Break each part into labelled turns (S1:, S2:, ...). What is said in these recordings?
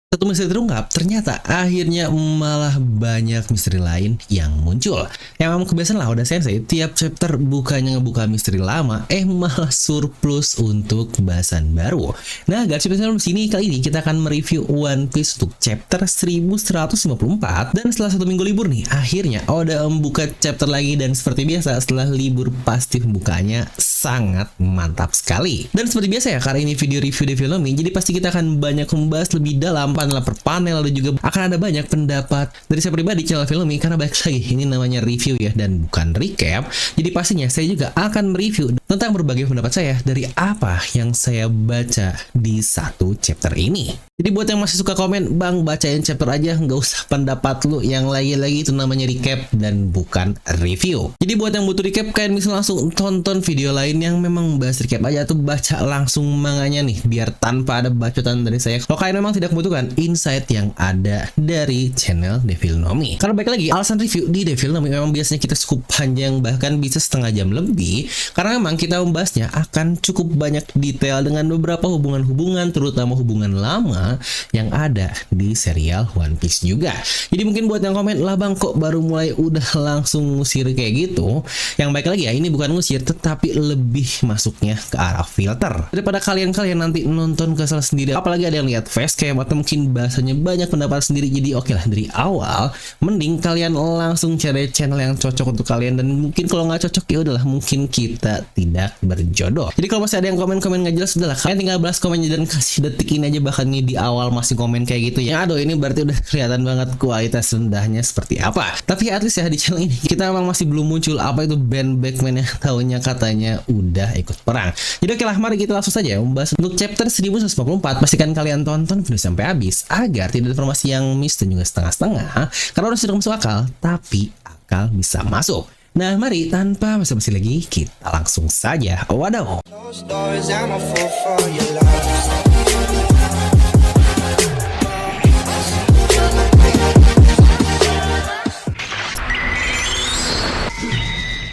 S1: Satu misteri terungkap, ternyata akhirnya malah banyak misteri lain yang muncul. Yang memang kebiasaan lah udah sensei, tiap chapter bukannya ngebuka misteri lama, malah surplus untuk bahasan baru. Nah, guys, di sini kali ini kita akan mereview One Piece untuk chapter 1154. Dan setelah satu minggu libur nih, akhirnya Oda membuka chapter lagi. Dan seperti biasa, setelah libur pasti pembukanya sangat mantap sekali. Dan seperti biasa ya, karena ini video review Devilnomi, jadi pasti kita akan banyak membahas lebih dalam panel per panel, dan juga akan ada banyak pendapat dari saya pribadi channel Devilnomi, karena baik lagi ini namanya review ya dan bukan recap. Jadi pastinya saya juga akan mereview tentang berbagai pendapat saya dari apa yang saya baca di satu chapter ini. Jadi buat yang masih suka komen, bang bacain chapter aja, nggak usah pendapat lu, yang lagi-lagi itu namanya recap dan bukan review. Jadi buat yang butuh recap, kalian bisa langsung tonton video lain yang memang bahas recap aja, atau baca langsung manganya nih, biar tanpa ada bacotan dari saya. Kalau kalian memang tidak membutuhkan insight yang ada dari channel Devilnomi. Karena baik lagi, alasan review di Devilnomi memang biasanya kita cukup panjang, bahkan bisa setengah jam lebih, karena memang kita membahasnya akan cukup banyak detail dengan beberapa hubungan-hubungan, terutama hubungan lama yang ada di serial One Piece juga. Jadi mungkin buat yang komen, lah bang kok baru mulai udah langsung ngusir kayak gitu, yang baik lagi ya, ini bukan ngusir tetapi lebih masuknya ke arah filter, daripada kalian nanti nonton kesal sendiri, apalagi ada yang lihat facecam atau mungkin bahasanya banyak pendapat sendiri. Jadi oke lah, dari awal mending kalian langsung cari channel yang cocok untuk kalian, dan mungkin kalau nggak cocok ya udahlah, mungkin kita tidak berjodoh. Jadi kalau masih ada yang komen-komen nggak jelas, udahlah kalian tinggal balas komennya dan kasih detikin aja, bahkan nih di awal masih komen kayak gitu ya, aduh ini berarti udah kelihatan banget kualitas rendahnya seperti apa. Tapi at least ya di channel ini kita memang masih belum muncul apa itu band Backman yang tahunya katanya udah ikut perang. Jadi oke lah, mari kita langsung saja membahas untuk chapter 1154. Pastikan kalian tonton video sampai habis agar tidak ada informasi yang miss dan juga setengah-setengah, karena udah sudah masuk akal tapi akal bisa masuk. Nah, mari tanpa basa-basi lagi kita langsung saja. Wadaw.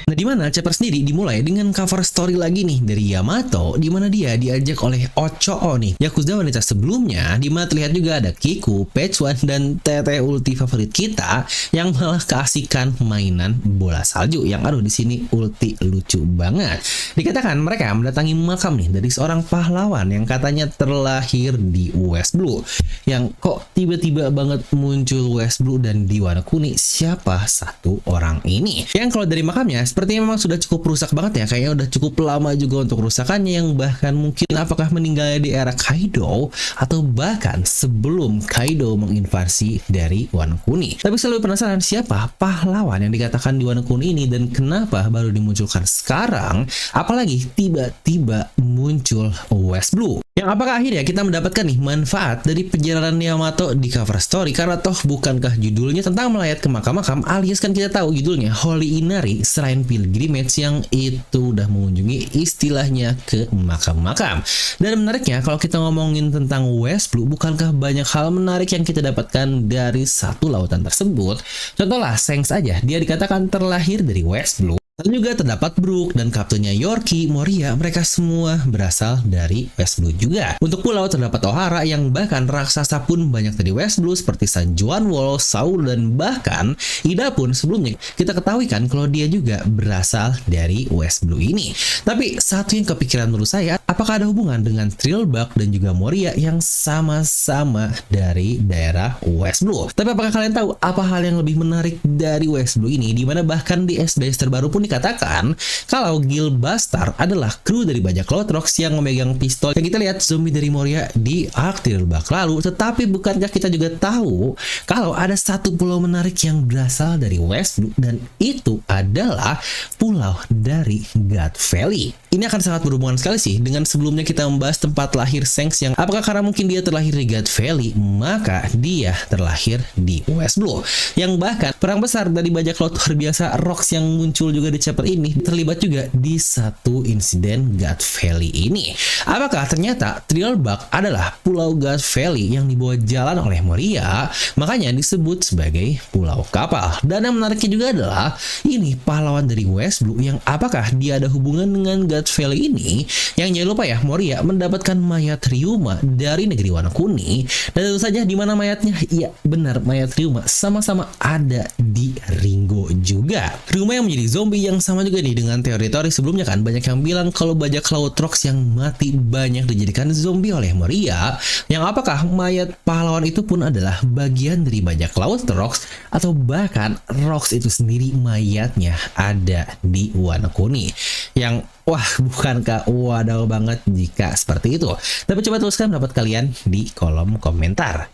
S1: Nah, dimana chapter sendiri dimulai dengan cover story lagi nih dari Yamato, dimana dia diajak oleh Ochoo nih, Yakuza wanita sebelumnya, dimana terlihat juga ada Kiku, Page One, dan teteh ulti favorit kita yang malah keasikan mainan bola salju, yang aduh di sini ulti lucu banget. Dikatakan mereka mendatangi makam nih dari seorang pahlawan yang katanya terlahir di West Blue, yang kok tiba-tiba banget muncul West Blue dan di warna kuning. Siapa satu orang ini? Yang kalau dari makamnya sepertinya memang sudah cukup rusak banget ya, kayaknya udah cukup lama juga untuk rusakannya, yang bahkan mungkin apakah meninggalnya di era Kaido atau bahkan sebelum Kaido menginvasi dari Wano Kuni. Tapi selalu penasaran siapa pahlawan yang dikatakan di Wano Kuni ini, dan kenapa baru dimunculkan sekarang, apalagi tiba-tiba muncul West Blue. Yang apakah akhirnya kita mendapatkan nih manfaat dari perjalanan Yamato di cover story, karena toh bukankah judulnya tentang melayat ke makam-makam, alias kan kita tahu judulnya Holy Inari, Shrine Pilgrimage, yang itu udah mengunjungi istilahnya ke makam-makam. Dan menariknya kalau kita ngomongin tentang West Blue, bukankah banyak hal menarik yang kita dapatkan dari satu lautan tersebut? Contohlah Shanks aja, dia dikatakan terlahir dari West Blue. Dan juga terdapat Brook dan kaptennya Yorkie, Moria, mereka semua berasal dari West Blue juga. Untuk pulau terdapat Ohara, yang bahkan raksasa pun banyak dari West Blue seperti San Juan Wall, Saul, dan bahkan Ida pun sebelumnya kita ketahui kan kalau dia juga berasal dari West Blue ini. Tapi satu yang kepikiran menurut saya, apakah ada hubungan dengan Thrillbug dan juga Moria yang sama-sama dari daerah West Blue? Tapi apakah kalian tahu apa hal yang lebih menarik dari West Blue ini, dimana bahkan di SBS terbaru pun dikatakan kalau Gil Bastard adalah kru dari bajak laut Rocks yang memegang pistol yang kita lihat zombie dari Moria di arc Thrillbug lalu. Tetapi bukankah kita juga tahu kalau ada satu pulau menarik yang berasal dari West Blue, dan itu adalah pulau dari God Valley. Ini akan sangat berhubungan sekali sih dengan sebelumnya kita membahas tempat lahir Shanks, yang apakah karena mungkin dia terlahir di God Valley, maka dia terlahir di West Blue, yang bahkan perang besar dari bajak laut luar biasa Rocks yang muncul juga di chapter ini terlibat juga di satu insiden God Valley ini. Apakah ternyata Thrillbug adalah pulau God Valley yang dibawa jalan oleh Moria, makanya disebut sebagai pulau kapal. Dan yang menariknya juga adalah ini pahlawan dari West Blue, yang apakah dia ada hubungan dengan God Valley ini, yang Jangan lupa ya, Moria mendapatkan mayat Ryuma dari negeri warna kuning. Dan tentu saja di mana mayatnya? Iya, benar, mayat Ryuma sama-sama ada di Ringo juga. Ryuma yang menjadi zombie yang sama juga nih dengan teori-teori sebelumnya kan. Banyak yang bilang kalau bajak laut Rox yang mati banyak dijadikan zombie oleh Moria. Yang apakah mayat pahlawan itu pun adalah bagian dari bajak laut Rox, atau bahkan Rox itu sendiri mayatnya ada di warna kuning. Yang wah, bukankah wadaw banget jika seperti itu? Tapi coba tuliskan pendapat kalian di kolom komentar.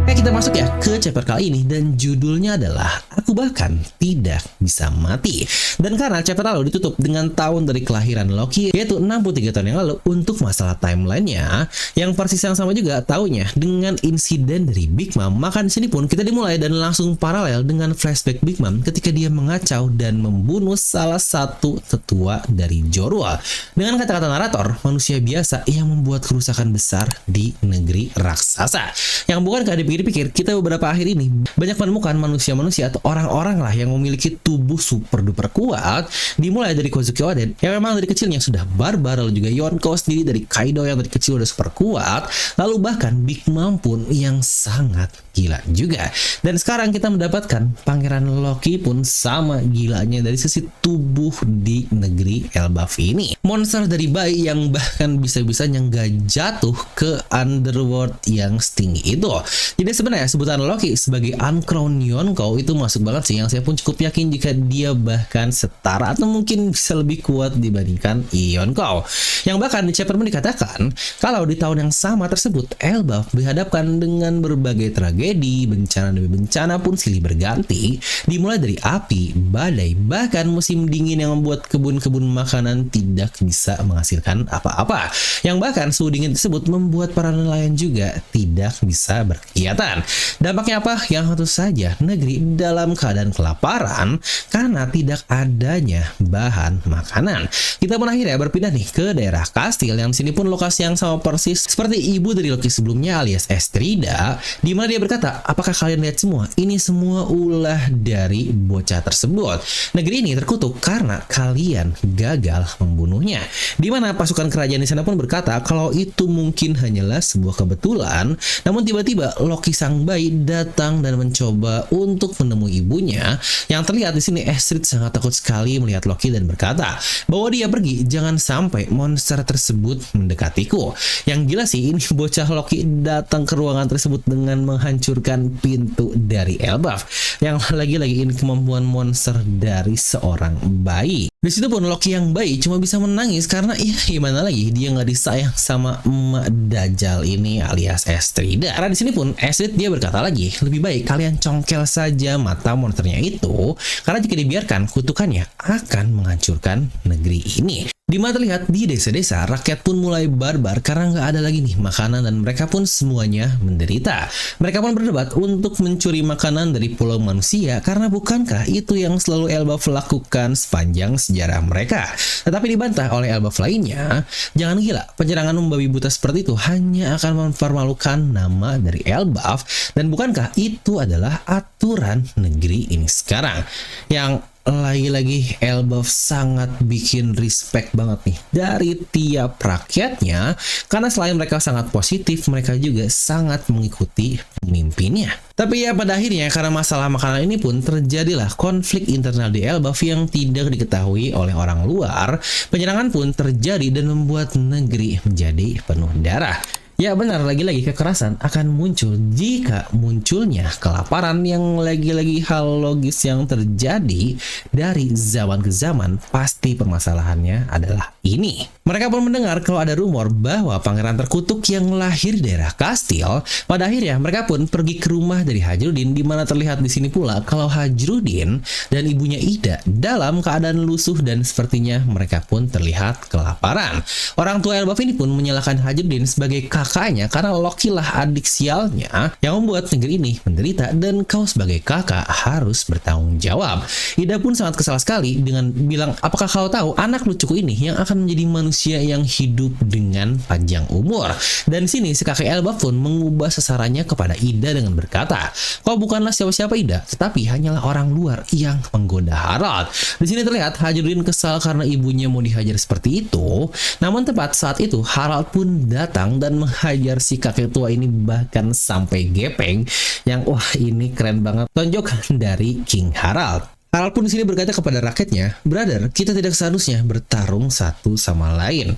S1: Oke, kita masuk ya ke chapter kali ini dan judulnya adalah Aku Bahkan Tidak Bisa Mati. Dan karena chapter lalu ditutup dengan tahun dari kelahiran Loki, yaitu 63 tahun yang lalu, untuk masalah timelinenya yang persis yang sama juga tahunnya dengan insiden dari Big Mom, maka di sini pun kita dimulai dan langsung paralel dengan flashback Big Mom ketika dia mengacau dan membunuh salah satu tetua dari Jorwa. Dengan kata-kata narator, manusia biasa yang membuat kerusakan besar di negeri raksasa. Yang bukankah dipikir-pikir, kita beberapa akhir ini banyak menemukan manusia-manusia atau orang-orang lah yang memiliki tubuh super duper kuat, dimulai dari Kozuki Oden yang memang dari kecilnya sudah barbar, lalu juga Yonko sendiri dari Kaido yang dari kecil udah super kuat, lalu bahkan Big Mom pun yang sangat gila juga. Dan sekarang kita mendapatkan Pangeran Loki pun sama gilanya dari sisi tubuh di negeri Elbaf ini. Monster dari bayi yang bahkan bisa-bisanya nggak jatuh ke underworld yang setinggi itu. Jadi sebenarnya sebutan Loki sebagai Uncrowned Yonko itu masuk banget sih, yang saya pun cukup yakin jika dia bahkan setara atau mungkin bisa lebih kuat dibandingkan Yonko. Yang bahkan di chapter pun dikatakan kalau di tahun yang sama tersebut Elbaf dihadapkan dengan berbagai tragedi, bencana demi bencana pun silih berganti, dimulai dari api, badai, bahkan musim dingin yang membuat kebun-kebun makanan tidak bisa menghasilkan apa-apa. Yang bahkan suhu dingin tersebut membuat para nelayan juga tidak bisa berkegiatan. Dampaknya apa? Yang tentu saja negeri dalam keadaan kelaparan karena tidak adanya bahan makanan. Kita pun akhirnya berpindah nih ke daerah kastil yang sini pun lokasi yang sama persis seperti ibu dari Loki sebelumnya alias Estrida, di mana dia berkata, apakah kalian lihat semua? Ini semua ulah dari bocah tersebut. Negeri ini terkutuk karena kalian gagal membunuhnya. Di mana pasukan kerajaan di sana pun berkata kalau itu mungkin hanyalah sebuah kebetulan, namun tiba-tiba Loki sang bayi datang dan mencoba untuk menemui ibunya. Yang terlihat di sini Astrid sangat takut sekali melihat Loki dan berkata bahwa dia pergi, jangan sampai monster tersebut mendekatiku. Yang gila sih, ini bocah Loki datang ke ruangan tersebut dengan menghancurkan pintu dari Elbaf. Yang lagi-lagi ini kemampuan monster dari seorang bayi. Di situ pun Loki yang bayi cuma bisa menangis karena ya gimana lagi, dia nggak disayang sama emak Dajjal ini alias Estrida. Karena di sini pun Astrid dia berkata lagi, lebih baik kalian congkel saja mata monsternya itu karena jika dibiarkan kutukannya akan menghancurkan negeri ini. Di mana terlihat di desa-desa rakyat pun mulai barbar karena nggak ada lagi nih makanan dan mereka pun semuanya menderita. Mereka pun berdebat untuk mencuri makanan dari pulau manusia karena bukankah itu yang selalu Elbaf lakukan sepanjang sejarah mereka. Tetapi dibantah oleh Elbaf lainnya, jangan gila, penyerangan membabi buta seperti itu hanya akan mempermalukan nama dari Elbaf dan bukankah itu adalah aturan negeri ini sekarang. Yang lagi-lagi Elbaf sangat bikin respect banget nih dari tiap rakyatnya karena selain mereka sangat positif, mereka juga sangat mengikuti pemimpinnya. Tapi ya pada akhirnya karena masalah makanan ini pun terjadilah konflik internal di Elbaf yang tidak diketahui oleh orang luar. Penyerangan pun terjadi dan membuat negeri menjadi penuh darah. Ya benar, lagi-lagi kekerasan akan muncul jika munculnya kelaparan yang lagi-lagi hal logis yang terjadi dari zaman ke zaman. Pasti permasalahannya adalah ini. Mereka pun mendengar kalau ada rumor bahwa pangeran terkutuk yang lahir di daerah kastil. Pada akhirnya mereka pun pergi ke rumah dari Hajrudin, di mana terlihat di sini pula kalau Hajrudin dan ibunya Ida dalam keadaan lusuh dan sepertinya mereka pun terlihat kelaparan. Orang tua Elbaf ini pun menyalahkan Hajrudin sebagai kakaknya karena Loki lah adik sialnya yang membuat negeri ini menderita dan kau sebagai kakak harus bertanggung jawab. Ida pun sangat kesal sekali dengan bilang, apakah kau tahu anak lucuku ini yang akan akan menjadi manusia yang hidup dengan panjang umur. Dan di sini si kakek Elbaf pun mengubah sasarannya kepada Ida dengan berkata, "Kau bukanlah siapa-siapa Ida, tetapi hanyalah orang luar yang menggoda Harald." Di sini terlihat Hajurin kesal karena ibunya mau dihajar seperti itu. Namun tepat saat itu Harald pun datang dan menghajar si kakek tua ini bahkan sampai gepeng. Yang wah ini keren banget tonjokan dari King Harald. Harald pun di sini berkata kepada rakyatnya, "Brother, kita tidak seharusnya bertarung satu sama lain.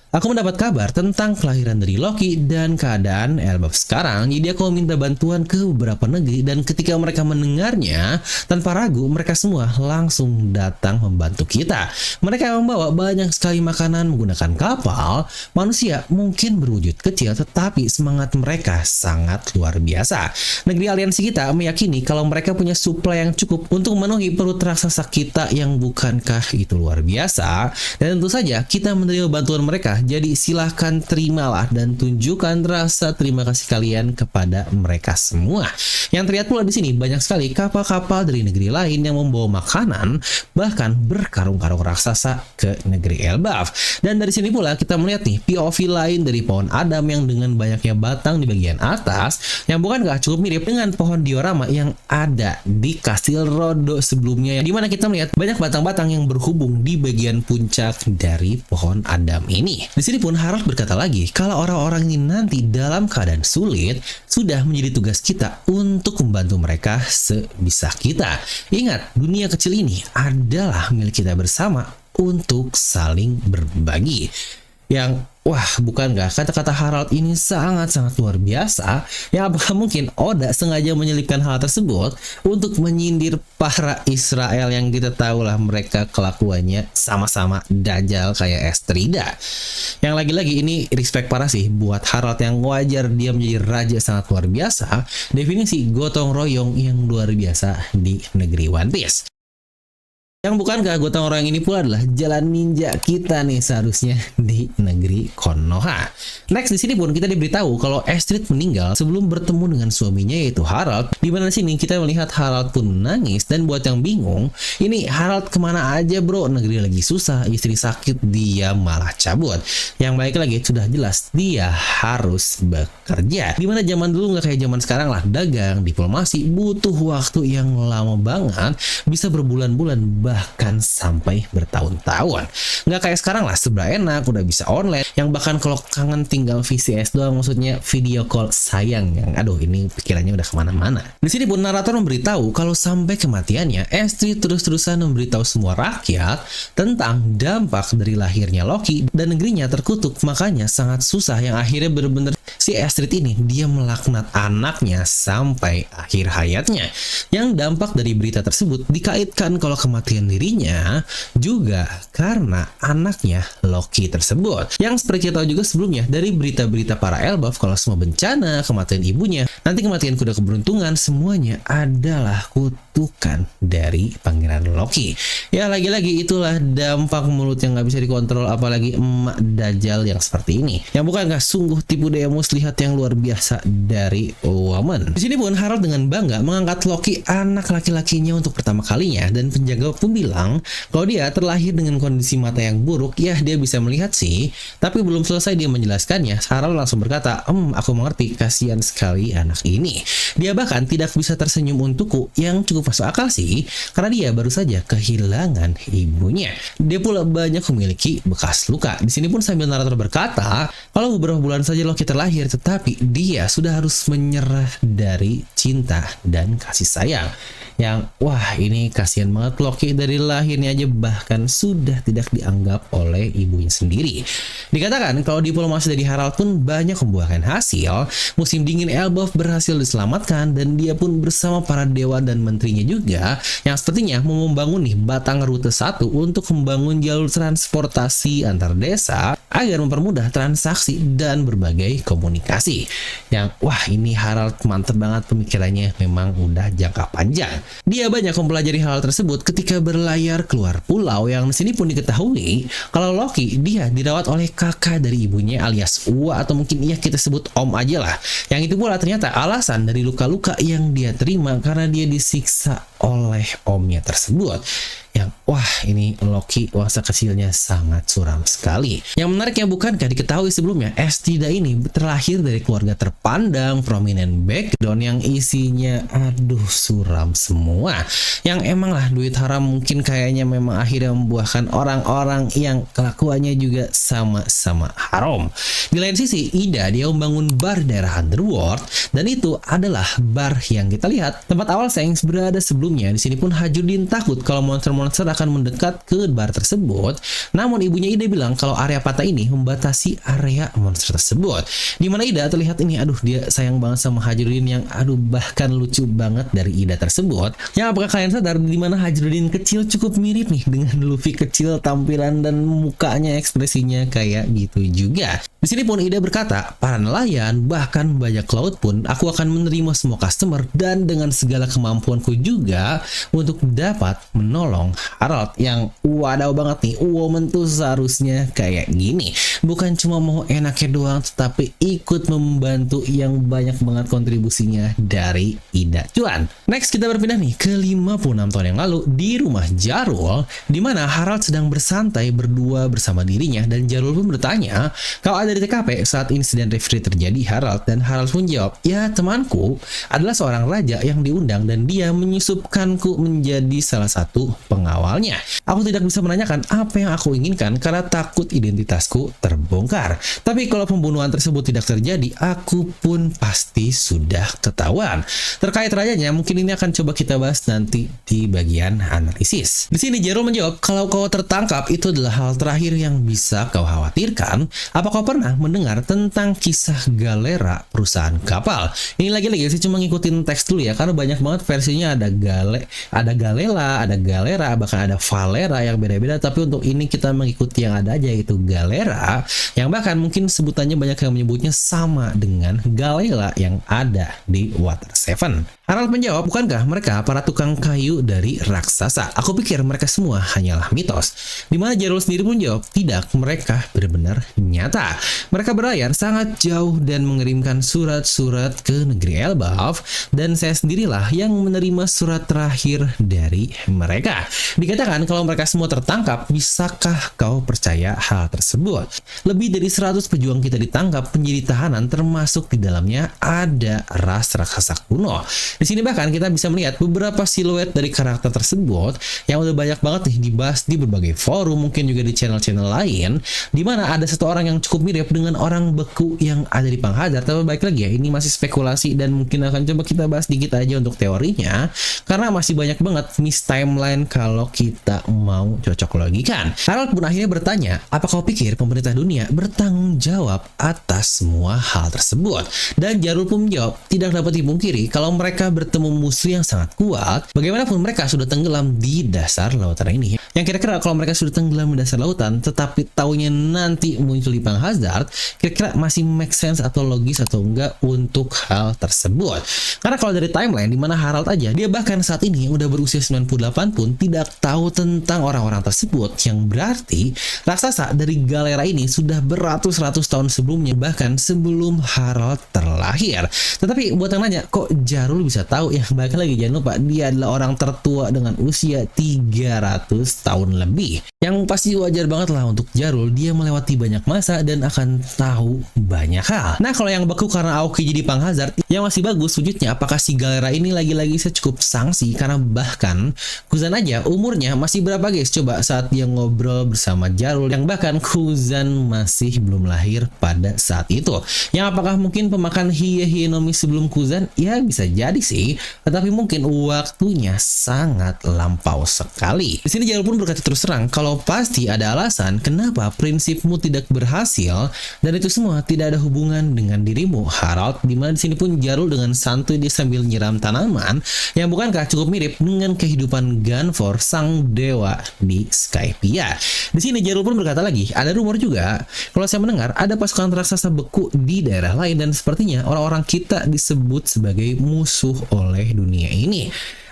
S1: Aku mendapat kabar tentang kelahiran dari Loki dan keadaan Elbaf sekarang, jadi aku minta bantuan ke beberapa negeri dan ketika mereka mendengarnya, tanpa ragu mereka semua langsung datang membantu kita. Mereka membawa banyak sekali makanan menggunakan kapal. Manusia mungkin berwujud kecil tetapi semangat mereka sangat luar biasa. Negeri aliansi kita meyakini kalau mereka punya suplai yang cukup untuk memenuhi perut raksasa kita yang bukankah itu luar biasa? Dan tentu saja kita menerima bantuan mereka. Jadi silahkan terimalah dan tunjukkan rasa terima kasih kalian kepada mereka semua." Yang terlihat pula di sini banyak sekali kapal-kapal dari negeri lain yang membawa makanan, bahkan berkarung-karung raksasa ke negeri Elbaf. Dan dari sini pula kita melihat nih POV lain dari pohon Adam yang dengan banyaknya batang di bagian atas, yang bukankah cukup mirip dengan pohon diorama yang ada di Kastil Rodo sebelumnya, di mana kita melihat banyak batang-batang yang berhubung di bagian puncak dari pohon Adam ini. Di sini pun Harald berkata lagi, kalau orang-orang ini nanti dalam keadaan sulit, sudah menjadi tugas kita untuk membantu mereka sebisa kita. Ingat, dunia kecil ini adalah milik kita bersama untuk saling berbagi. Yang wah, bukankah kata-kata Harald ini sangat-sangat luar biasa? Yang apakah mungkin Oda sengaja menyelipkan hal tersebut untuk menyindir para Israel yang kita tahu lah mereka kelakuannya sama-sama dajal kayak Estrida. Yang lagi-lagi ini respect parah sih buat Harald yang wajar dia menjadi raja sangat luar biasa. Definisi gotong royong yang luar biasa di negeri One Piece. Yang bukankah gotong royong ini pula adalah jalan ninja kita nih seharusnya di negeri Konoha. Next di sini pun kita diberitahu kalau Astrid meninggal sebelum bertemu dengan suaminya yaitu Harald. Di mana sini kita melihat Harald pun menangis dan buat yang bingung, ini Harald kemana aja bro? Negeri lagi susah, istri sakit, dia malah cabut. Yang baik lagi sudah jelas dia harus bekerja. Dimana zaman dulu nggak kayak zaman sekarang lah, dagang, diplomasi butuh waktu yang lama banget, bisa berbulan-bulan bahkan sampai bertahun-tahun. Nggak kayak sekarang lah, serba enak, udah bisa online, yang bahkan kalau kangen tinggal VCS doang, maksudnya video call sayang, yang aduh ini pikirannya udah kemana-mana. Di sini pun narator memberitahu kalau sampai kematiannya, Astrid terus-terusan memberitahu semua rakyat tentang dampak dari lahirnya Loki dan negerinya terkutuk, makanya sangat susah yang akhirnya bener-bener si Astrid ini dia melaknat anaknya sampai akhir hayatnya. Yang dampak dari berita tersebut dikaitkan kalau kematian dirinya juga karena anaknya Loki tersebut. Yang seperti kita tahu juga sebelumnya dari berita-berita para Elbaf kalau semua bencana, kematian ibunya, nanti kematian kuda keberuntungan, semuanya adalah kutukan dari Pangeran Loki. Ya lagi-lagi itulah dampak mulut yang nggak bisa dikontrol, apalagi emak dajal yang seperti ini. Yang bukankah sungguh tipu daya muslihat yang luar biasa dari Woman. Di sini pun Harald dengan bangga mengangkat Loki anak laki-lakinya untuk pertama kalinya, dan penjaga pun bilang kalau dia terlahir dengan kondisi mata yang buruk. Ya dia bisa melihat sih, tapi belum selesai dia menjelaskannya, Harald langsung berkata, aku mengerti, kasihan sekali anak ini. Dia bahkan tidak bisa tersenyum untukku, yang cukup masuk akal sih, karena dia baru saja kehilangan ibunya. Dia pula banyak memiliki bekas luka. Di sini pun sambil narator berkata, kalau beberapa bulan saja Loki terlahir, tetapi dia sudah harus menyerah dari cinta dan kasih sayang. Yang wah ini kasihan banget, Loki dari lahirnya aja bahkan sudah tidak dianggap oleh ibunya sendiri. Dikatakan kalau diplomasi dari Harald pun banyak membuahkan hasil. Musim dingin Elbaf berhasil diselamatkan dan dia pun bersama para dewa dan menterinya juga yang sepertinya mau membangun nih batang rute 1 untuk membangun jalur transportasi antar desa agar mempermudah transaksi dan berbagai komunikasi. Yang wah ini Harald mantep banget pemikirannya, memang udah jangka panjang. Dia banyak mempelajari hal tersebut ketika berlayar keluar pulau, yang disini pun diketahui kalau Loki dia dirawat oleh kakak dari ibunya alias Uwa, atau mungkin ya kita sebut Om aja lah. Yang itu pula ternyata alasan dari luka-luka yang dia terima karena dia disiksa oleh omnya tersebut. yang wah ini Loki masa kecilnya sangat suram sekali. Yang menariknya bukankah diketahui sebelumnya Estida ini terlahir dari keluarga terpandang prominent background yang isinya aduh suram semua. Yang emang lah duit haram mungkin kayaknya memang akhirnya membuahkan orang-orang yang kelakuannya juga sama-sama haram. Di lain sisi Ida dia membangun bar daerah Underworld dan itu adalah bar yang kita lihat tempat awal Shanks berada sebelumnya. Di sini pun Hajudin takut kalau monster-monster akan mendekat ke bar tersebut. Namun ibunya Ida bilang kalau area patah ini membatasi area monster tersebut. Dimana Ida terlihat ini aduh dia sayang banget sama Hajudin yang aduh bahkan lucu banget dari Ida tersebut. Yang apakah kalian sadar dimana Hajudin kecil cukup mirip nih dengan Luffy kecil tampilan dan mukanya ekspresinya kayak gitu juga. Di sini pun Ida berkata, para nelayan bahkan bajak laut pun aku akan menerima semua customer dan dengan segala kemampuanku juga untuk dapat menolong Harald yang wadaw banget nih. Woman tuh seharusnya kayak gini. Bukan cuma mau enaknya doang tetapi ikut membantu yang banyak banget kontribusinya dari Ida cuan. Next kita berpindah nih ke 56 tahun yang lalu di rumah Jarul di mana Harald sedang bersantai berdua bersama dirinya dan Jarul pun bertanya kalau ada di TKP saat insiden referee terjadi Harald, dan Harald pun jawab, ya temanku adalah seorang raja yang diundang dan dia menyusupkanku menjadi salah satu pengawalnya. Aku tidak bisa menanyakan apa yang aku inginkan karena takut identitasku terbongkar. Tapi kalau pembunuhan tersebut tidak terjadi, aku pun pasti sudah ketahuan. Terkait rajanya, mungkin ini akan coba kita bahas nanti di bagian analisis. Di sini Jarul menjawab, kalau kau tertangkap itu adalah hal terakhir yang bisa kau khawatirkan. Apa kau pernah mendengar tentang kisah Galera perusahaan kapal? Ini lagi-lagi sih cuma ngikutin teks dulu ya, karena banyak banget versinya, ada Galela, ada Galera, bahkan ada Valera yang beda-beda. Tapi untuk ini kita mengikuti yang ada aja, yaitu Galera, yang bahkan mungkin sebutannya banyak yang menyebutnya sama dengan Galela yang ada di Water Seven. Harald menjawab, bukankah mereka para tukang kayu dari raksasa? Aku pikir mereka semua hanyalah mitos. Dimana Jarul sendiri pun jawab, tidak, mereka benar-benar nyata. Mereka berlayar sangat jauh dan mengirimkan surat-surat ke negeri Elbaf, dan saya sendirilah yang menerima surat terakhir dari mereka. Dikatakan kalau mereka semua tertangkap, bisakah kau percaya hal tersebut? Lebih dari 100 pejuang kita ditangkap menjadi tahanan, termasuk di dalamnya ada ras raksasa kuno. Di sini bahkan kita bisa melihat beberapa siluet dari karakter tersebut yang udah banyak banget nih dibahas di berbagai forum, mungkin juga di channel-channel lain, di mana ada satu orang yang cukup mirip dengan orang beku yang ada di Panghazard. Tapi baik lagi ya, ini masih spekulasi dan mungkin akan coba kita bahas dikit aja untuk teorinya, karena masih banyak banget miss timeline kalau kita mau cocok logikan. Harald pun akhirnya bertanya, apa kau pikir pemerintah dunia bertanggung jawab atas semua hal tersebut? Dan Jarul pun menjawab, tidak dapat dipungkiri kalau mereka bertemu musuh yang sangat kuat, bagaimanapun mereka sudah tenggelam di dasar lautan ini. Yang kira-kira kalau mereka sudah tenggelam di dasar lautan, tetapi taunya nanti muncul di Panghazard, kira-kira masih make sense atau logis atau enggak untuk hal tersebut. Karena kalau dari timeline, dimana Harald aja, dia bahkan saat ini udah berusia 98 pun tidak tahu tentang orang-orang tersebut, yang berarti raksasa dari Galera ini sudah beratus-ratus tahun sebelumnya, bahkan sebelum Harald terlahir. Tetapi buat yang nanya, kok Jarul bisa tahu? Ya balik lagi, jangan lupa dia adalah orang tertua dengan usia 300 tahun lebih. Yang pasti wajar banget lah untuk Jarul, dia melewati banyak masa dan akan tahu banyak hal. Nah kalau yang beku karena Aoki jadi Panghazard, yang masih bagus wujudnya, apakah si Galera ini lagi-lagi saya cukup sangsi, karena bahkan Kuzan aja umurnya masih berapa guys? Coba saat dia ngobrol bersama Jarul, yang bahkan Kuzan masih belum lahir pada saat itu. Yang apakah mungkin pemakan Hiei Nomi sebelum Kuzan? Ya bisa jadi sih, tetapi mungkin waktunya sangat lampau sekali. Di sini Jarul pun berkata terus terang kalau pasti ada alasan kenapa prinsipmu tidak berhasil dan itu semua tidak ada hubungan dengan dirimu, Harald. Dimana di sini pun Jarul dengan santuy dia sambil nyiram tanaman yang bukankah cukup mirip dengan kehidupan Gunvor sang dewa di Skypiea. Di sini Jarul pun berkata lagi, ada rumor juga kalau saya mendengar ada pasukan raksasa beku di daerah lain dan sepertinya orang-orang kita disebut sebagai musuh oleh dunia ini.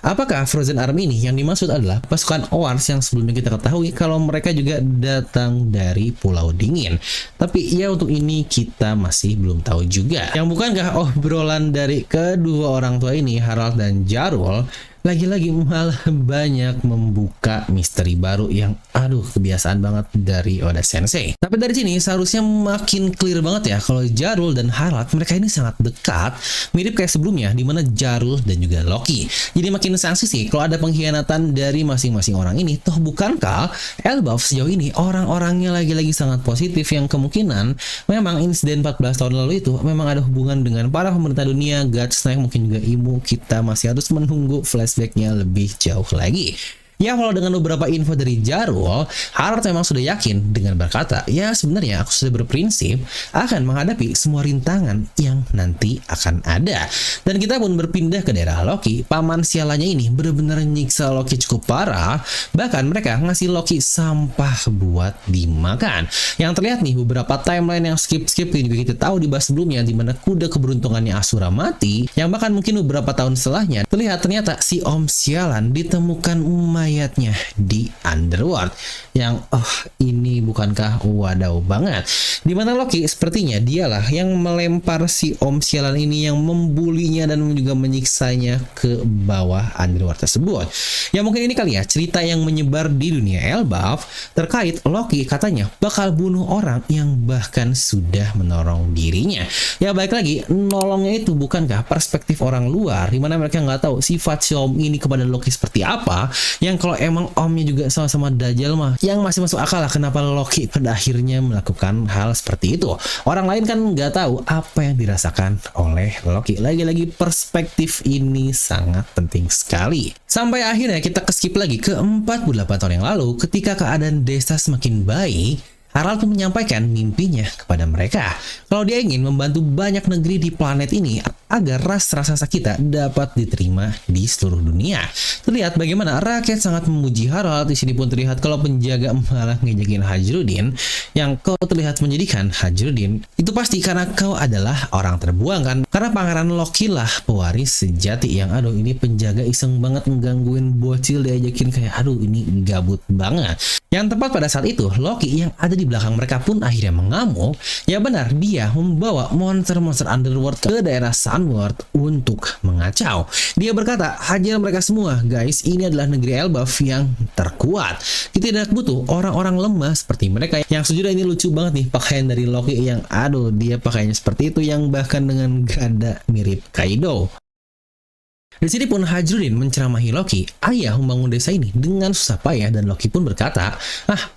S1: Apakah Frozen Army ini yang dimaksud adalah pasukan Oars yang sebelumnya kita ketahui kalau mereka juga datang dari Pulau Dingin? Tapi ya untuk ini kita masih belum tahu juga. Yang bukankah obrolan dari kedua orang tua ini, Harald dan Jarul, lagi-lagi malah banyak membuka misteri baru yang kebiasaan banget dari Oda Sensei. Tapi dari sini seharusnya makin clear banget ya kalau Jarul dan Harald mereka ini sangat dekat, mirip kayak sebelumnya di mana Jarul dan juga Loki. Jadi makin sanksi sih kalau ada pengkhianatan dari masing-masing orang ini. Toh bukankah Elbaf sejauh ini orang-orangnya lagi-lagi sangat positif yang kemungkinan memang insiden 14 tahun lalu itu memang ada hubungan dengan para pemerintah dunia, Godsnack, mungkin juga Imu. Kita masih harus menunggu flashbacknya lebih jauh lagi. Ya, kalau dengan beberapa info dari Jarul, Harald memang sudah yakin dengan berkata, ya sebenarnya aku sudah berprinsip akan menghadapi semua rintangan yang nanti akan ada. Dan kita pun berpindah ke daerah Loki. Paman sialannya ini benar-benar nyiksa Loki cukup parah. Bahkan mereka ngasih Loki sampah buat dimakan. Yang terlihat nih beberapa timeline yang skip-skip ini juga kita tahu dibahas sebelumnya, di mana kuda keberuntungannya Asura mati. Yang bahkan mungkin beberapa tahun setelahnya terlihat ternyata si Om Sialan ditemukan mayatnya di Underworld. Yang ini bukankah wadaw banget, dimana Loki sepertinya dialah yang melempar si Om Sialan ini, yang membulinya dan juga menyiksanya ke bawah Underworld tersebut. Ya mungkin ini kali ya cerita yang menyebar di dunia Elbaf terkait Loki katanya bakal bunuh orang yang bahkan sudah menolong dirinya. Ya baik lagi, nolongnya itu bukankah perspektif orang luar, dimana mereka nggak tahu sifat si Om ini kepada Loki seperti apa. Yang kalau emang Omnya juga sama-sama Dajjal mah yang masih masuk akal lah kenapa Loki pada akhirnya melakukan hal seperti itu. Orang lain kan nggak tahu apa yang dirasakan oleh Loki. Lagi-lagi perspektif ini sangat penting sekali. Sampai akhirnya kita skip lagi ke 48 tahun yang lalu ketika keadaan desa semakin baik. Harald pun menyampaikan mimpinya kepada mereka kalau dia ingin membantu banyak negeri di planet ini agar ras raksasa kita dapat diterima di seluruh dunia. Terlihat bagaimana rakyat sangat memuji Harald. Di sini pun terlihat kalau penjaga malah ngejekin Hajrudin, yang kau terlihat menyedihkan Hajrudin. Itu pasti karena kau adalah orang terbuang kan? Karena Pangeran Loki lah pewaris sejati. Yang ini penjaga iseng banget menggangguin bocil, diajakin kayak ini gabut banget. Yang tepat pada saat itu Loki yang ada di belakang mereka pun akhirnya mengamuk. Ya benar, dia membawa monster-monster Underworld ke daerah Sunworld untuk mengacau. Dia berkata, hajar mereka semua guys, ini adalah negeri Elbaf yang terkuat. Kita tidak butuh orang-orang lemah seperti mereka. Yang sejujurnya ini lucu banget nih pakaian dari Loki yang dia pakainya seperti itu, yang bahkan dengan gada mirip Kaido. Di sini pun Hajrudin menceramahi Loki, ayah membangun desa ini dengan susah payah, dan Loki pun berkata,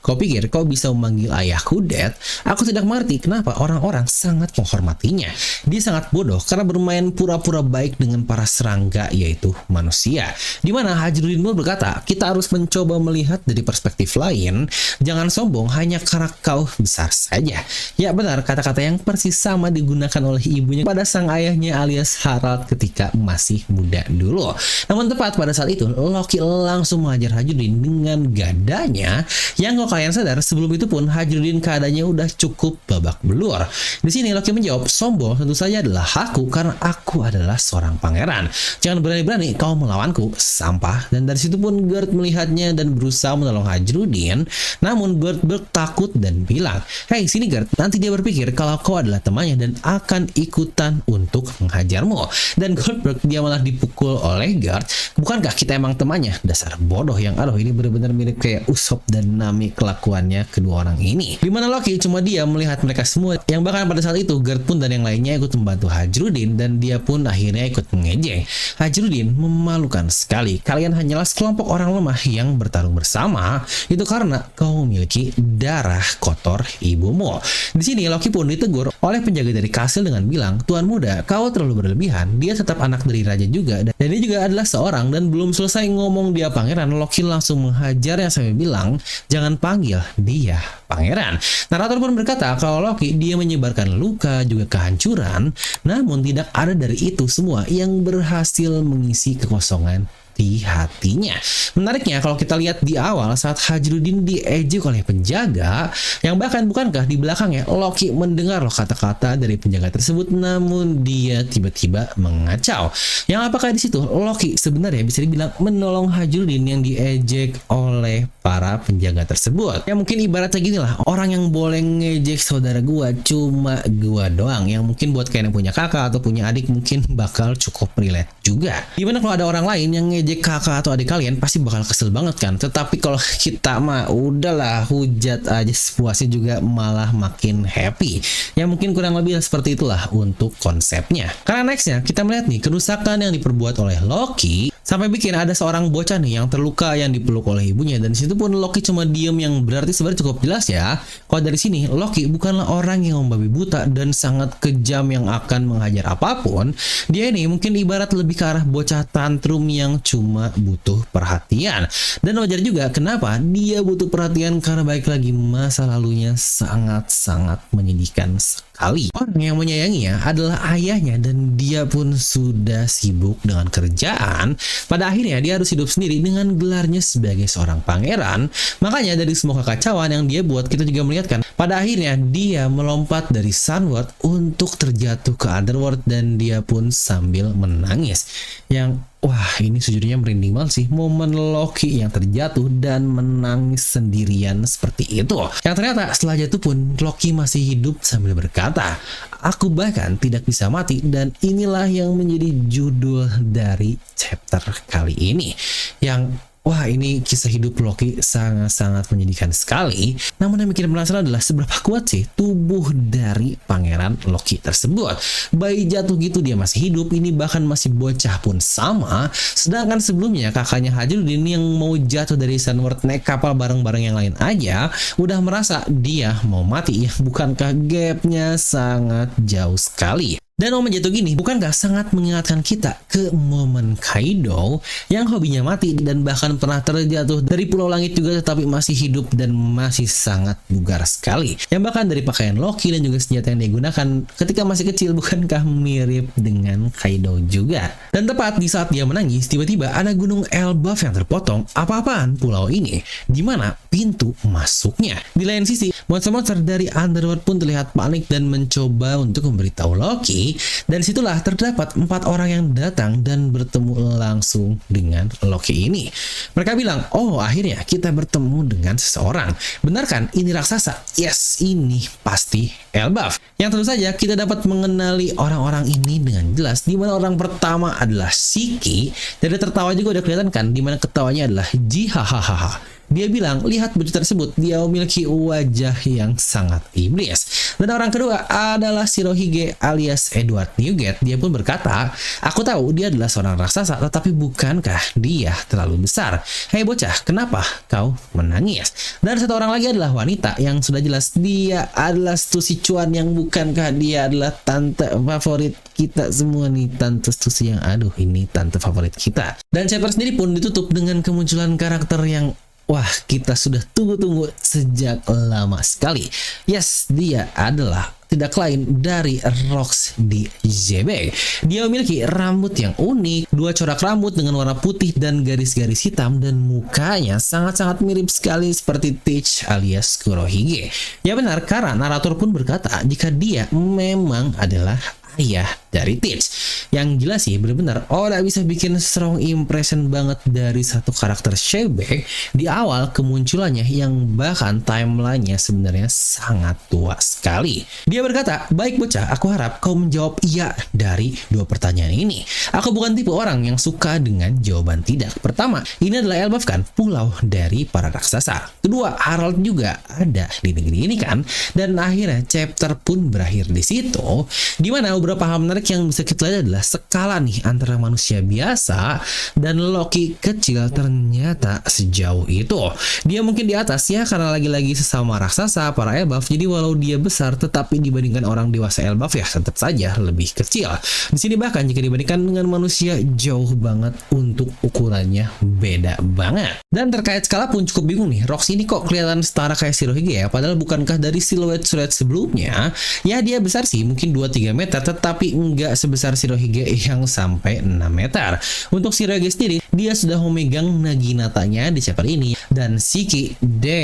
S1: kau pikir kau bisa memanggil ayahku Dad? Aku tidak mengerti kenapa orang-orang sangat menghormatinya. Dia sangat bodoh karena bermain pura-pura baik dengan para serangga, yaitu manusia. Dimana Hajrudin pun berkata, kita harus mencoba melihat dari perspektif lain. Jangan sombong hanya karena kau besar saja. Ya benar, kata-kata yang persis sama digunakan oleh ibunya pada sang ayahnya alias Harald ketika masih muda dulu. Namun tepat pada saat itu Loki langsung mengajar Hajrudin dengan gadanya, yang kalau kalian sadar sebelum itu pun Hajrudin keadaannya udah cukup babak belur. Di sini Loki menjawab, sombong tentu saja adalah aku karena aku adalah seorang pangeran. Jangan berani-berani kau melawanku, sampah. Dan dari situ pun Gerd melihatnya dan berusaha menolong Hajrudin. Namun Gerd takut dan bilang, hey sini Gerd, nanti dia berpikir kalau kau adalah temannya dan akan ikutan untuk menghajarmu. Dan Goldberg dia malah dipukul oleh Gerd. Bukankah kita emang temannya? Dasar bodoh. Yang ini benar-benar mirip kayak Usopp dan Nami kelakuannya kedua orang ini. Dimana Loki cuma dia melihat mereka semua, yang bahkan pada saat itu Gerd pun dan yang lainnya ikut membantu Hajrudin, dan dia pun akhirnya ikut mengejek. Hajrudin, memalukan sekali. Kalian hanyalah sekelompok orang lemah yang bertarung bersama. Itu karena kau memiliki darah kotor ibumu. Di sini Loki pun ditegur oleh penjaga dari kastil dengan bilang, Tuan muda, kau terlalu berlebihan. Dia tetap anak dari raja juga, dan dia juga adalah seorang. Dan belum selesai ngomong dia pangeran, Loki langsung menghajarnya sampai bilang, jangan panggil dia pangeran. Narator pun berkata kalau Loki dia menyebarkan luka juga kehancuran, namun tidak ada dari itu semua yang berhasil mengisi kekosongan di hatinya. Menariknya kalau kita lihat di awal saat Hajrudin diejek oleh penjaga, yang bahkan bukankah di belakangnya Loki mendengar kata-kata dari penjaga tersebut, namun dia tiba-tiba mengacau. Yang apakah di situ Loki sebenarnya bisa dibilang menolong Hajrudin yang diejek oleh para penjaga tersebut. Ya mungkin ibaratnya gini lah, orang yang boleh ngejek saudara gua cuma gua doang. Yang mungkin buat kalian yang punya kakak atau punya adik mungkin bakal cukup relate juga. Dimana kalau ada orang lain yang ngejek kakak atau adik kalian pasti bakal kesel banget kan. Tetapi kalau kita mah udahlah, hujat aja sepuasnya juga malah makin happy. Ya mungkin kurang lebih seperti itulah untuk konsepnya. Karena nextnya kita melihat nih kerusakan yang diperbuat oleh Loki sampai bikin ada seorang bocah nih yang terluka yang dipeluk oleh ibunya, dan situ pun Loki cuma diem, yang berarti sebenarnya cukup jelas ya kalau dari sini Loki bukanlah orang yang membabi buta dan sangat kejam yang akan menghajar apapun. Dia ini mungkin ibarat lebih ke arah bocah tantrum yang cuma butuh perhatian. Dan wajar juga kenapa dia butuh perhatian, karena baik lagi masa lalunya sangat-sangat menyedihkan sekali. Orang yang menyayanginya adalah ayahnya dan dia pun sudah sibuk dengan kerjaan. Pada akhirnya dia harus hidup sendiri dengan gelarnya sebagai seorang pangeran. Makanya dari semua kekacauan yang dia buat, kita juga melihat kan pada akhirnya dia melompat dari Sunworld untuk terjatuh ke Underworld, dan dia pun sambil menangis. Yang wah, ini sejujurnya merinding banget sih momen Loki yang terjatuh dan menangis sendirian seperti itu. Yang ternyata setelah jatuh pun Loki masih hidup sambil berkata, "Aku bahkan tidak bisa mati." Dan inilah yang menjadi judul dari chapter kali ini. Yang wah, ini kisah hidup Loki sangat-sangat menyedihkan sekali. Namun yang bikin penasaran adalah seberapa kuat sih tubuh dari pangeran Loki tersebut. Bayi jatuh gitu dia masih hidup, ini bahkan masih bocah pun sama. Sedangkan sebelumnya kakaknya Hajaludin yang mau jatuh dari Sunworld naik kapal bareng-bareng yang lain aja udah merasa dia mau mati. Ya bukankah gapnya sangat jauh sekali? Dan momen jatuh gini bukankah sangat mengingatkan kita ke momen Kaido yang hobinya mati dan bahkan pernah terjatuh dari pulau langit juga tetapi masih hidup dan masih sangat bugar sekali. Yang bahkan dari pakaian Loki dan juga senjata yang dia gunakan ketika masih kecil bukankah mirip dengan Kaido juga. Dan tepat di saat dia menangis, tiba-tiba ada gunung Elbaf yang terpotong. Apa-apaan pulau ini? Dimana pintu masuknya? Di lain sisi, monster-monster dari Underworld pun terlihat panik dan mencoba untuk memberitahu Loki. Dan situlah terdapat 4 orang yang datang dan bertemu langsung dengan Loki ini. Mereka bilang, "Oh, akhirnya kita bertemu dengan seseorang. Benar kan? Ini raksasa." Yes, ini pasti Elbaf. Yang tentu saja kita dapat mengenali orang-orang ini dengan jelas. Di mana orang pertama adalah Shiki. Dari tertawa juga udah kelihatan kan, di mana ketawanya adalah jihahaha. Dia bilang, lihat bocah tersebut, dia memiliki wajah yang sangat iblis. Dan orang kedua adalah Shirohige alias Edward Newgate. Dia pun berkata, "Aku tahu dia adalah seorang raksasa, tetapi bukankah dia terlalu besar? Hei bocah, kenapa kau menangis?" Dan satu orang lagi adalah wanita yang sudah jelas dia adalah Stussy Chuan, yang bukankah dia adalah tante favorit kita semua nih, Tante Stussy yang aduh ini tante favorit kita. Dan chapter sendiri pun ditutup dengan kemunculan karakter yang wah, kita sudah tunggu-tunggu sejak lama sekali. Yes, dia adalah tidak lain dari Rox di JB. Dia memiliki rambut yang unik, 2 corak rambut dengan warna putih dan garis-garis hitam, dan mukanya sangat-sangat mirip sekali seperti Teach alias Kurohige. Ya benar, karena narator pun berkata jika dia memang adalah ayah dari Teach. Yang jelas sih benar-benar udah bisa bikin strong impression banget dari satu karakter Shebek di awal kemunculannya, yang bahkan timelinenya sebenarnya sangat tua sekali. Dia berkata, "Baik bocah, aku harap kau menjawab iya dari 2 pertanyaan ini. Aku bukan tipe orang yang suka dengan jawaban tidak. Pertama, ini adalah Elbaf kan, pulau dari para raksasa. Kedua, Harald juga ada di negeri ini kan." Dan akhirnya chapter pun berakhir di situ, dimana beberapa hal menarik yang bisa kita lihat adalah skala nih antara manusia biasa dan Loki kecil ternyata sejauh itu. Dia mungkin di atas ya karena lagi-lagi sesama raksasa para Elbaf, jadi walau dia besar tetapi dibandingkan orang dewasa Elbaf ya tetap saja lebih kecil. Di sini bahkan jika dibandingkan dengan manusia jauh banget untuk ukurannya beda banget. Dan terkait skala pun cukup bingung nih, Rox ini kok kelihatan setara kayak Shirohige ya, padahal bukankah dari siluet sebelumnya ya dia besar sih mungkin 2-3 meter tetapi nggak sebesar Shirohige yang sampai 6 meter. Untuk Shirohige sendiri, dia sudah memegang Naginatanya di chapter ini. Dan Shiki,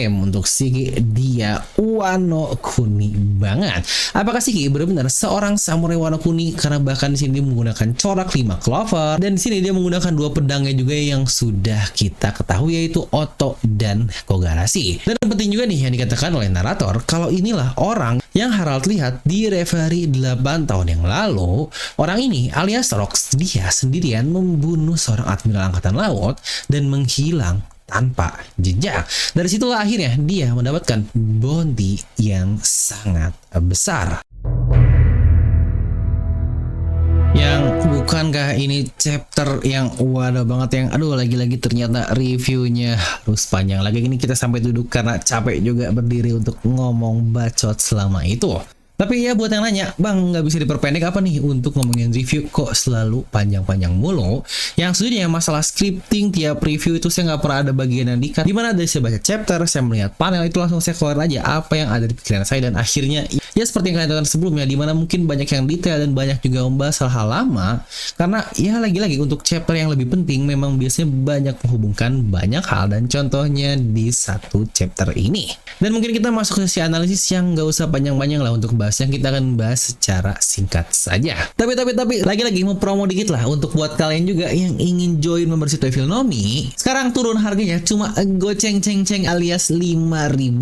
S1: untuk Shiki dia Wano Kuni banget. Apakah Shiki benar-benar seorang samurai Wano Kuni? Karena bahkan di sini dia menggunakan corak 5 clover, dan di sini dia menggunakan 2 pedangnya juga yang sudah kita ketahui, yaitu Oto dan Kogarashi. Dan penting juga nih yang dikatakan oleh narator, kalau inilah orang yang Harald lihat di Reverie 8 tahun yang lalu. Orang ini alias Rox, dia sendirian membunuh seorang admiral angkatan laut dan menghilang tanpa jejak. Dari situlah akhirnya dia mendapatkan bounty yang sangat besar. Yang bukankah ini chapter yang waduh banget, yang aduh lagi-lagi ternyata reviewnya harus panjang lagi. Ini kita sampai duduk karena capek juga berdiri untuk ngomong bacot selama itu. Tapi ya buat yang nanya, bang nggak bisa diperpendek apa nih untuk ngomongin review kok selalu panjang-panjang mulu? Yang sejujurnya masalah scripting tiap review itu saya nggak pernah ada bagian yang di-cut. Dimana dari saya baca chapter, saya melihat panel itu langsung saya keluar aja apa yang ada di pikiran saya, dan akhirnya ya seperti yang kalian tonton sebelumnya, dimana mungkin banyak yang detail dan banyak juga membahas hal-hal lama. Karena ya lagi-lagi untuk chapter yang lebih penting memang biasanya banyak menghubungkan banyak hal, dan contohnya di satu chapter ini. Dan mungkin kita masuk ke sesi analisis yang nggak usah panjang-panjang lah untuk bahasnya, kita akan bahas secara singkat saja. Tapi lagi-lagi mau promo dikit lah untuk buat kalian juga yang ingin join membership Devil Nomi. Sekarang turun harganya cuma goceng-ceng-ceng alias 5.000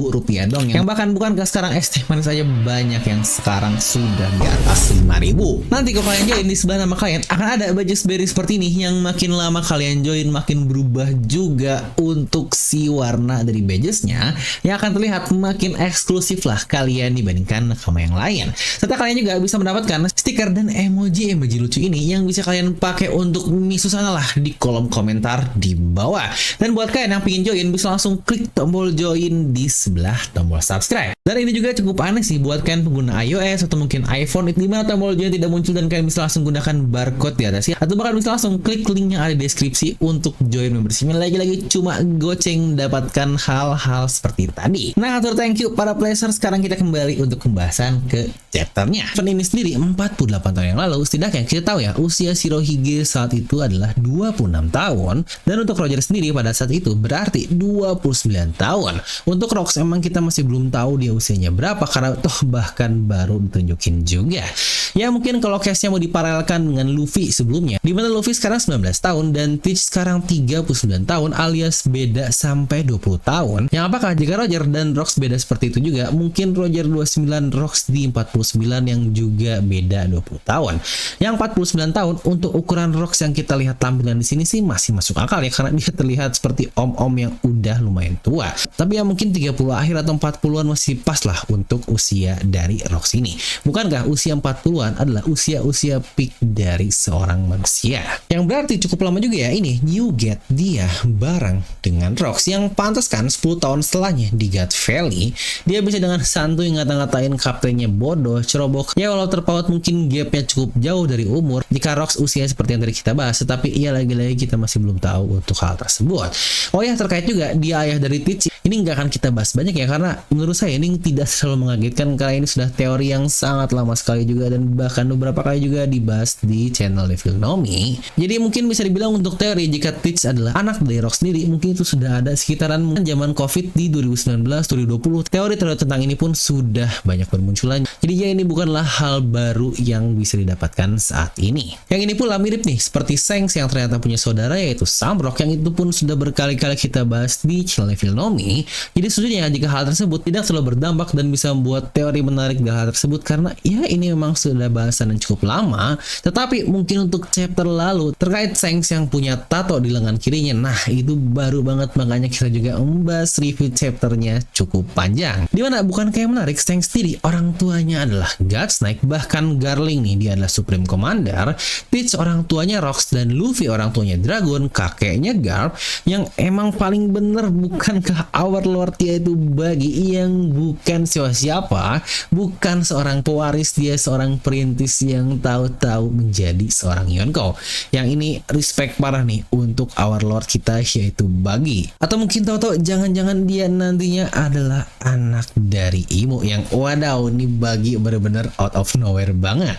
S1: rupiah dong. Yang bahkan bukankah sekarang es teh manis saja banyak yang sekarang sudah di atas 5.000. Nanti kalau kalian join di sebelah nama kalian akan ada badges berry seperti ini yang makin lama kalian join makin berubah juga untuk si warna dari badgesnya, yang akan terlihat makin eksklusif lah kalian dibandingkan sama yang lain. Serta kalian juga bisa mendapatkan stiker dan emoji lucu ini yang bisa kalian pakai untuk misu sana lah di kolom komentar di bawah. Dan buat kalian yang pengen join bisa langsung klik tombol join di sebelah tombol subscribe. Dan ini juga cukup aneh sih buat kalian pengguna iOS atau mungkin iPhone, itu dimana tombol join tidak muncul dan kalian bisa langsung gunakan barcode di atasnya, atau bahkan bisa langsung klik link yang ada di deskripsi untuk join membershipnya. Lagi-lagi cuma goceng dapatkan hal-hal seperti tadi. Nah, atur thank you para player. Sekarang kita kembali untuk pembahasan ke chapternya. Event ini sendiri 48 tahun yang lalu, setidaknya kita tahu ya usia Shirohige saat itu adalah 26 tahun, dan untuk Roger sendiri pada saat itu berarti 29 tahun. Untuk Rox emang kita masih belum tahu dia usianya berapa karena toh bahkan baru ditunjukin juga. Ya mungkin kalau case-nya mau diparalelkan dengan Luffy sebelumnya, dimana Luffy sekarang 19 tahun dan Teach sekarang 39 tahun alias beda sampai 20 tahun. Yang apakah jika Roger dan Rox beda seperti itu juga, mungkin Roger 29, Rox di 49 yang juga beda 20 tahun. Yang 49 tahun untuk ukuran Rox yang kita lihat tampilan di sini sih masih masuk akal ya, karena dia terlihat seperti om-om yang udah lumayan tua. Tapi ya mungkin 30 akhir atau 40-an masih pas lah untuk usia dari Rox ini. Bukankah usia 40-an adalah usia-usia peak dari seorang manusia? Yang berarti cukup lama juga ya ini New Get dia bareng dengan Rox, yang pantas kan 10 tahun setelahnya di God Valley dia bisa dengan santuy ngata-ngatain kaptennya bodoh, cerobok. Ya walau terpaut mungkin gapnya cukup jauh dari umur jika Rox usia seperti yang tadi kita bahas, tetapi ya lagi-lagi kita masih belum tahu untuk hal tersebut. Oh ya, terkait juga dia ayah dari Teach, ini nggak akan kita bahas banyak ya, karena menurut saya ini tidak selalu mengagetkan karena ini sudah teori yang sangat lama sekali juga, dan bahkan beberapa kali juga dibahas di channel Devil Nomi. Jadi mungkin bisa dibilang untuk teori jika Teach adalah anak dari Rox sendiri, mungkin itu sudah ada sekitaran zaman COVID di 2019-2020. Teori-teori tentang ini pun sudah banyak bermunculan. Jadi ya ini bukanlah hal baru yang bisa didapatkan saat ini. Yang ini pula mirip nih seperti Shanks yang ternyata punya saudara yaitu Samrock, yang itu pun sudah berkali-kali kita bahas di channel Devil Nomi. Jadi sejujurnya jika hal tersebut tidak selalu berdampak dan bisa membuat teori menarik dari hal tersebut, karena ya ini memang sudah bahasan yang cukup lama. Tetapi mungkin untuk chapter lalu terkait Shanks yang punya tato di lengan kirinya, nah itu baru banget, makanya kita juga membahas review chapternya cukup panjang. Dimana bukan kayak menarik, Shanks sendiri orang tuanya adalah God Snake, bahkan Garling nih dia adalah Supreme Commander, Teach orang tuanya Rox, dan Luffy orang tuanya Dragon, kakeknya Garp, yang emang paling bener bukankah Our Lord yaitu Buggy yang bukan siapa-siapa, bukan seorang pewaris, dia seorang perintis yang tahu-tahu menjadi seorang Yonko. Yang ini respect parah nih untuk Our Lord kita yaitu Buggy. Atau mungkin tahu-tahu jangan-jangan dia nantinya adalah anak dari Imo, yang wadaw nih Buggy bener-bener out of nowhere banget.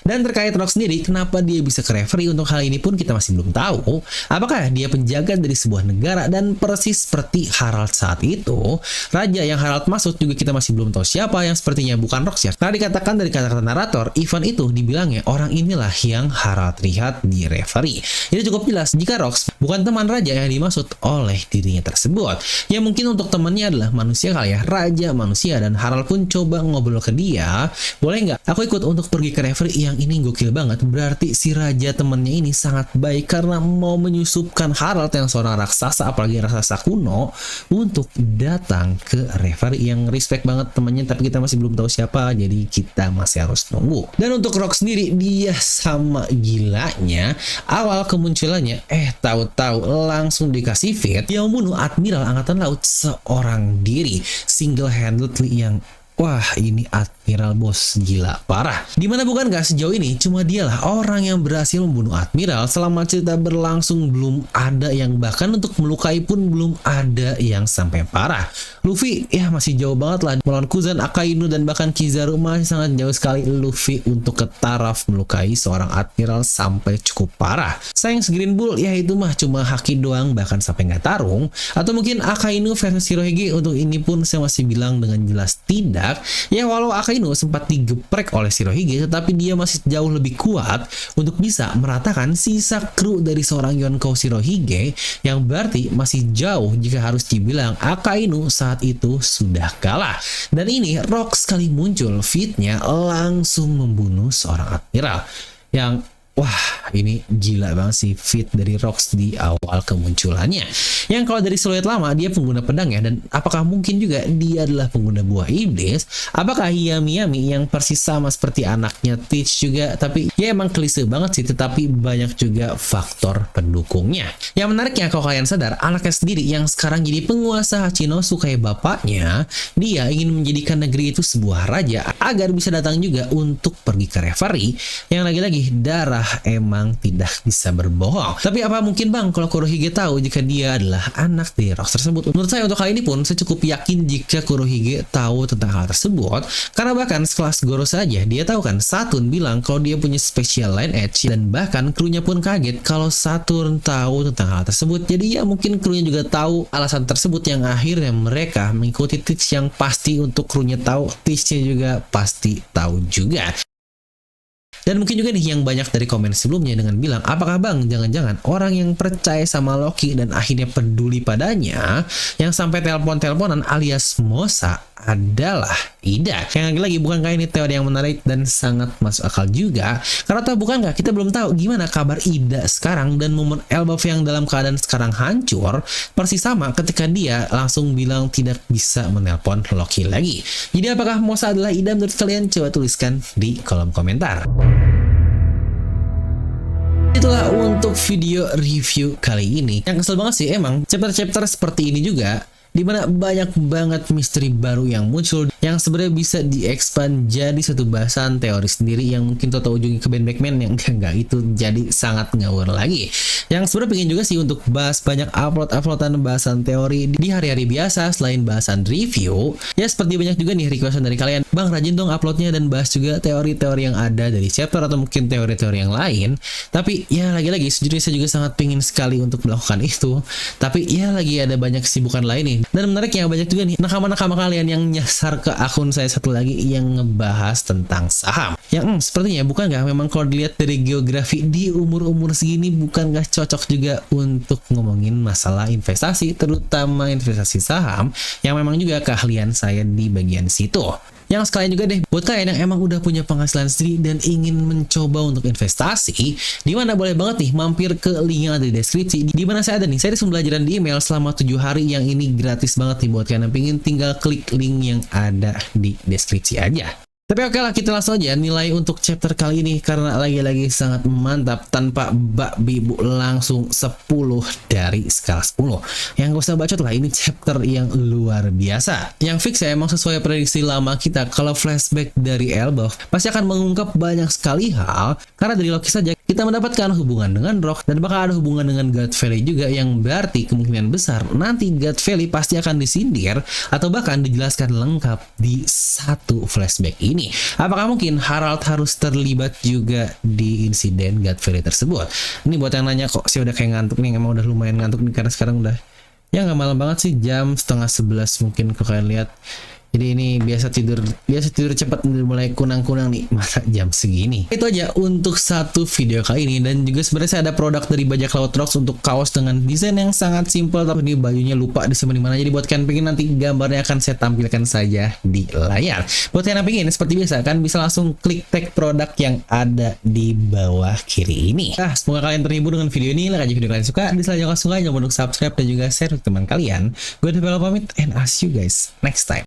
S1: Dan terkait Rock sendiri, kenapa dia bisa ke referee, untuk hal ini pun kita masih belum tahu. Apakah dia penjaga dari sebuah negara, dan persis seperti Harald saat itu, raja yang Harald maksud juga kita masih belum tahu siapa, yang sepertinya bukan Rock ya. Karena dikatakan dari kata-kata narator, event itu dibilangnya orang inilah yang Harald lihat di referee. Jadi cukup jelas jika Rock bukan teman raja yang dimaksud oleh dirinya tersebut. Ya mungkin untuk temannya adalah manusia kali ya, raja manusia, dan Harald pun coba ngobrol ke dia, boleh nggak aku ikut untuk pergi ke referee yang ini gokil banget. Berarti si raja temennya ini sangat baik karena mau menyusupkan Harald yang seorang raksasa, apalagi raksasa kuno, untuk datang ke referee yang respect banget temannya, tapi kita masih belum tahu siapa, jadi kita masih harus nunggu. Dan untuk Rock sendiri, dia sama gilanya awal kemunculannya, tahu-tahu langsung dikasih fit yang membunuh Admiral Angkatan Laut seorang diri, single handedly, yang wah, ini Admiral bos gila parah. Dimana bukan gak sejauh ini cuma dialah orang yang berhasil membunuh Admiral. Selama cerita berlangsung belum ada yang bahkan untuk melukai pun belum ada yang sampai parah. Luffy ya masih jauh banget lah melawan Kuzan, Akainu, dan bahkan Kizaru masih sangat jauh sekali Luffy untuk ke taraf melukai seorang Admiral sampai cukup parah. Sayang Green Bull ya itu mah cuma haki doang, bahkan sampai nggak tarung. Atau mungkin Akainu versus Shirohige, untuk ini pun saya masih bilang dengan jelas tidak. Ya walau Akainu sempat digeprek oleh Shirohige, tetapi dia masih jauh lebih kuat untuk bisa meratakan sisa kru dari seorang Yonkou Shirohige, yang berarti masih jauh jika harus dibilang Akainu saat itu sudah kalah. Dan ini Rock sekali muncul fitnya langsung membunuh seorang Admiral, yang wah, ini gila banget sih fit dari Rox di awal kemunculannya. Yang kalau dari siluet lama dia pengguna pedang ya, dan apakah mungkin juga dia adalah pengguna buah iblis? Apakah Yami yang persis sama seperti anaknya Teach juga? Tapi ya emang klise banget sih, tetapi banyak juga faktor pendukungnya. Yang menariknya kalau kalian sadar, anaknya sendiri yang sekarang jadi penguasa Hachinosu kayak bapaknya, dia ingin menjadikan negeri itu sebuah raja agar bisa datang juga untuk pergi ke referee, yang lagi-lagi darah emang tidak bisa berbohong. Tapi apa mungkin bang kalau Kurohige tahu jika dia adalah anak dari Rox tersebut? Menurut saya untuk kali ini pun saya cukup yakin jika Kurohige tahu tentang hal tersebut, karena bahkan sekelas Goro saja dia tahu kan Saturn bilang kalau dia punya special line edge, dan bahkan krunya pun kaget kalau Saturn tahu tentang hal tersebut. Jadi ya mungkin krunya juga tahu alasan tersebut, yang akhirnya mereka mengikuti Teach, yang pasti untuk krunya tahu, Teachnya juga pasti tahu juga. Dan mungkin juga nih yang banyak dari komen sebelumnya dengan bilang, apakah bang jangan-jangan orang yang percaya sama Loki dan akhirnya peduli padanya, yang sampai telepon-teleponan alias Mosa, adalah Ida? Yang lagi-lagi bukankah ini teori yang menarik dan sangat masuk akal juga? Karena tahu bukan nggak, kita belum tahu gimana kabar Ida sekarang, dan momen Elbaf yang dalam keadaan sekarang hancur persis sama ketika dia langsung bilang tidak bisa menelpon Loki lagi. Jadi apakah Mosa adalah Ida menurut kalian? Coba tuliskan di kolom komentar. Itulah untuk video review kali ini. Yang kesel banget sih emang chapter-chapter seperti ini juga, dimana banyak banget misteri baru yang muncul yang sebenarnya bisa di-expand jadi satu bahasan teori sendiri, yang mungkin tahu ujungnya ke Ben Beckman, yang enggak itu jadi sangat ngawur lagi. Yang sebenarnya pengen juga sih untuk bahas banyak uploadan bahasan teori di hari-hari biasa selain bahasan review. Ya seperti banyak juga nih requestan dari kalian, bang rajin dong uploadnya dan bahas juga teori-teori yang ada dari chapter atau mungkin teori-teori yang lain. Tapi ya lagi-lagi sejujurnya saya juga sangat pengen sekali untuk melakukan itu, tapi ya lagi ada banyak kesibukan lain nih. Dan menariknya banyak juga nih nakama-nakama kalian yang nyasar ke akun saya satu lagi yang ngebahas tentang saham. Yang sepertinya bukan nggak memang kalau dilihat dari geografi di umur-umur segini, bukan nggak cocok juga untuk ngomongin masalah investasi, terutama investasi saham yang memang juga keahlian saya di bagian situ. Yang sekalian juga deh buat kalian yang emang udah punya penghasilan sendiri dan ingin mencoba untuk investasi, dimana boleh banget nih mampir ke link yang ada di deskripsi. Dimana saya ada nih series pembelajaran di email selama 7 hari yang ini gratis banget nih buat kalian yang pengen, tinggal klik link yang ada di deskripsi aja. Tapi oke lah, kita langsung aja nilai untuk chapter kali ini, karena lagi-lagi sangat mantap. Tanpa babi bu, langsung 10 dari skala 10. Yang gak usah bacot lah, ini chapter yang luar biasa. Yang fix ya emang sesuai prediksi lama kita, kalau flashback dari Elbaf pasti akan mengungkap banyak sekali hal. Karena dari Loki saja kita mendapatkan hubungan dengan Rock dan bakal ada hubungan dengan God Valley juga, yang berarti kemungkinan besar nanti God Valley pasti akan disindir atau bahkan dijelaskan lengkap di satu flashback ini. Apakah mungkin Harald harus terlibat juga di insiden God Valley tersebut? Ini buat yang nanya, kok saya udah kayak ngantuk nih, emang udah lumayan ngantuk nih karena sekarang udah ya nggak malam banget sih, jam 10:30 mungkin kalau kalian lihat. Jadi ini biasa tidur cepat, mulai kunang-kunang nih masa jam segini. Itu aja untuk satu video kali ini, dan juga sebenarnya saya ada produk dari Bajak Laut Rocks untuk kaos dengan desain yang sangat simple, tapi ini bajunya lupa disimpan di mana. Jadi buat kalian pengen, nanti gambarnya akan saya tampilkan saja di layar. Buat kalian yang pengen seperti biasa kan bisa langsung klik tag produk yang ada di bawah kiri ini. Semoga kalian terhibur dengan video ini. Like aja video kalian suka, di selanjutnya jangan lupa untuk subscribe dan juga share ke teman kalian. Gue udah pamit, and I'll see you guys next time.